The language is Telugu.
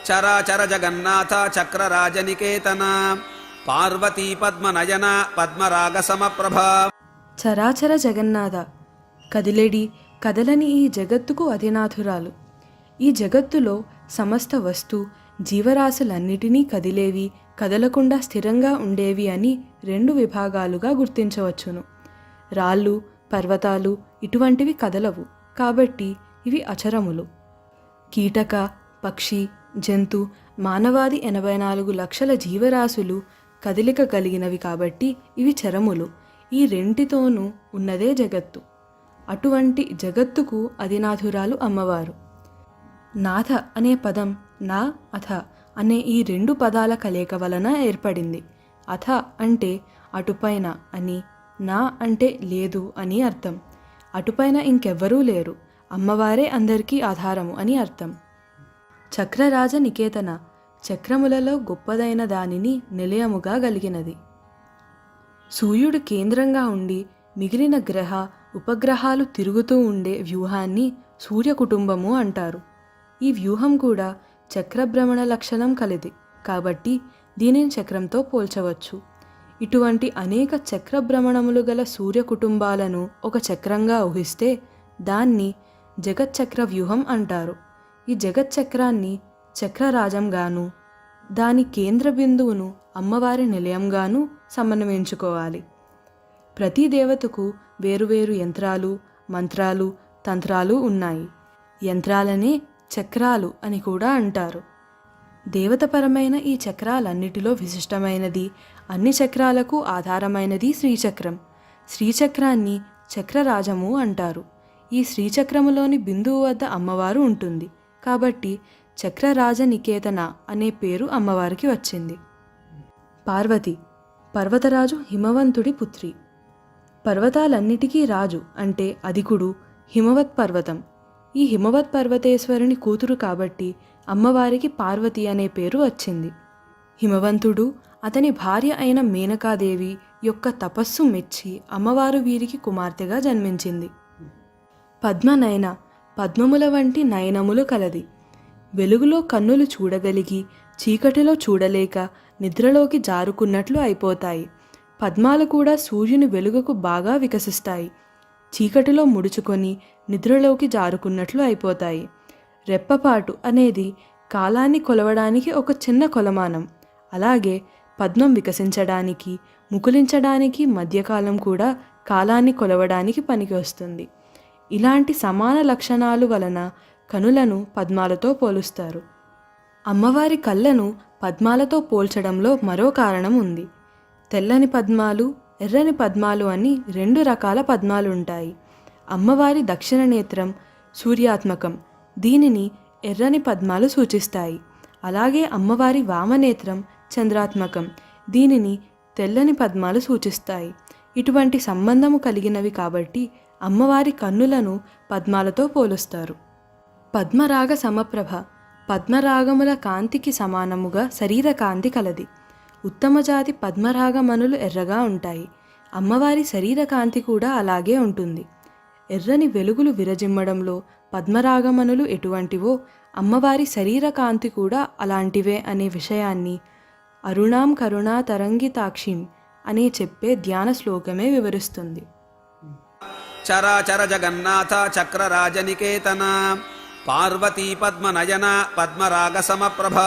చరాచర జగన్నాథ చక్రరాజనికేతన పార్వతీ పద్మనయన పద్మరాగ సమప్రభ. చరాచర జగన్నాథ, కదిలేడి కదలని ఈ జగత్తుకు అధినాథురాలు. ఈ జగత్తులో సమస్త వస్తు జీవరాశులన్నిటినీ కదిలేవి, కదలకుండా స్థిరంగా ఉండేవి అని రెండు విభాగాలుగా గుర్తించవచ్చును. రాళ్ళు, పర్వతాలు ఇటువంటివి కదలవు, కాబట్టి ఇవి అచరములు. కీటక, పక్షి, జంతు, మానవాది 84 లక్షల జీవరాశులు కదలిక కలిగినవి కాబట్టి ఇవి చరములు. ఈ రెంటితోనూ ఉన్నదే జగత్తు. అటువంటి జగత్తుకు అధినాథురాలు అమ్మవారు. నాథ అనే పదం నా, అథ అనే ఈ రెండు పదాల కలయిక వలన ఏర్పడింది. అథ అంటే అటుపైన అని, నా అంటే లేదు అని అర్థం. అటుపైన ఇంకెవ్వరూ లేరు, అమ్మవారే అందరికీ ఆధారము అని అర్థం. చక్రరాజ నికేతన, చక్రములలో గొప్పదైన దానిని నిలయముగా గలిగినది. సూర్యుడు కేంద్రంగా ఉండి మిగిలిన గ్రహ ఉపగ్రహాలు తిరుగుతూ ఉండే వ్యూహాన్ని సూర్య కుటుంబము అంటారు. ఈ వ్యూహం కూడా చక్రభ్రమణ లక్షణం కలిది కాబట్టి దీనిని చక్రంతో పోల్చవచ్చు. ఇటువంటి అనేక చక్రభ్రమణములు గల సూర్య కుటుంబాలను ఒక చక్రంగా ఊహిస్తే దాన్ని జగచ్చక్ర వ్యూహం అంటారు. ఈ జగచ్చక్రాన్ని చక్రరాజంగాను, దాని కేంద్ర బిందువును అమ్మవారి నిలయంగాను సమన్వయించుకోవాలి. ప్రతి దేవతకు వేరువేరు యంత్రాలు, మంత్రాలు, తంత్రాలు ఉన్నాయి. యంత్రాలనే చక్రాలు అని కూడా అంటారు. దేవతపరమైన ఈ చక్రాలన్నిటిలో విశిష్టమైనది, అన్ని చక్రాలకు ఆధారమైనది శ్రీచక్రం. శ్రీచక్రాన్ని చక్రరాజము అంటారు. ఈ శ్రీచక్రములోని బిందువు వద్ద అమ్మవారు ఉంటుంది కాబట్టి చక్రరాజ నికేతన అనే పేరు అమ్మవారికి వచ్చింది. పార్వతి, పర్వతరాజు హిమవంతుడి పుత్రి. పర్వతాలన్నిటికీ రాజు అంటే అధికుడు హిమవత్ పర్వతం. ఈ హిమవత్ పర్వతేశ్వరుని కూతురు కాబట్టి అమ్మవారికి పార్వతి అనే పేరు వచ్చింది. హిమవంతుడు అతని భార్య అయిన మేనకాదేవి యొక్క తపస్సు మెచ్చి అమ్మవారు వీరికి కుమార్తెగా జన్మించింది. పద్మనయన, పద్మముల వంటి నయనములు కలది. వెలుగులో కన్నులు చూడగలిగి చీకటిలో చూడలేక నిద్రలోకి జారుకున్నట్లు అయిపోతాయి. పద్మాలు కూడా సూర్యుని వెలుగుకు బాగా వికసిస్తాయి. చీకటిలో ముడుచుకొని నిద్రలోకి జారుకున్నట్లు అయిపోతాయి. రెప్పపాటు అనేది కాలాన్ని కొలవడానికి ఒక చిన్న కొలమానం. అలాగే పద్మం వికసించడానికి, ముకులించడానికి మధ్యకాలం కూడా కాలాన్ని కొలవడానికి పనికి వస్తుంది. ఇలాంటి సమాన లక్షణాలు వలన కనులను పద్మాలతో పోలుస్తారు. అమ్మవారి కళ్ళను పద్మాలతో పోల్చడంలో మరో కారణం ఉంది. తెల్లని పద్మాలు, ఎర్రని పద్మాలు అని రెండు రకాల పద్మాలు ఉంటాయి. అమ్మవారి దక్షిణ నేత్రం సూర్యాత్మకం, దీనిని ఎర్రని పద్మాలు సూచిస్తాయి. అలాగే అమ్మవారి వామనేత్రం చంద్రాత్మకం, దీనిని తెల్లని పద్మాలు సూచిస్తాయి. ఇటువంటి సంబంధము కలిగినవి కాబట్టి అమ్మవారి కన్నులను పద్మాలతో పోలుస్తారు. పద్మరాగ సమప్రభ, పద్మరాగముల కాంతికి సమానముగా శరీర కాంతి కలది. ఉత్తమ జాతి పద్మరాగమనులు ఎర్రగా ఉంటాయి. అమ్మవారి శరీర కాంతి కూడా అలాగే ఉంటుంది. ఎర్రని వెలుగులు విరజిమ్మడంలో పద్మరాగమనులు ఎటువంటివో అమ్మవారి శరీర కాంతి కూడా అలాంటివే అనే విషయాన్ని అరుణాం కరుణా తరంగితాక్షిం అనే చెప్పే ధ్యాన శ్లోకమే వివరిస్తుంది. చరాచర జగన్నాథ చక్రరాజనికేతన పార్వతీ పద్మనయన పద్మరాగ సమప్రభ.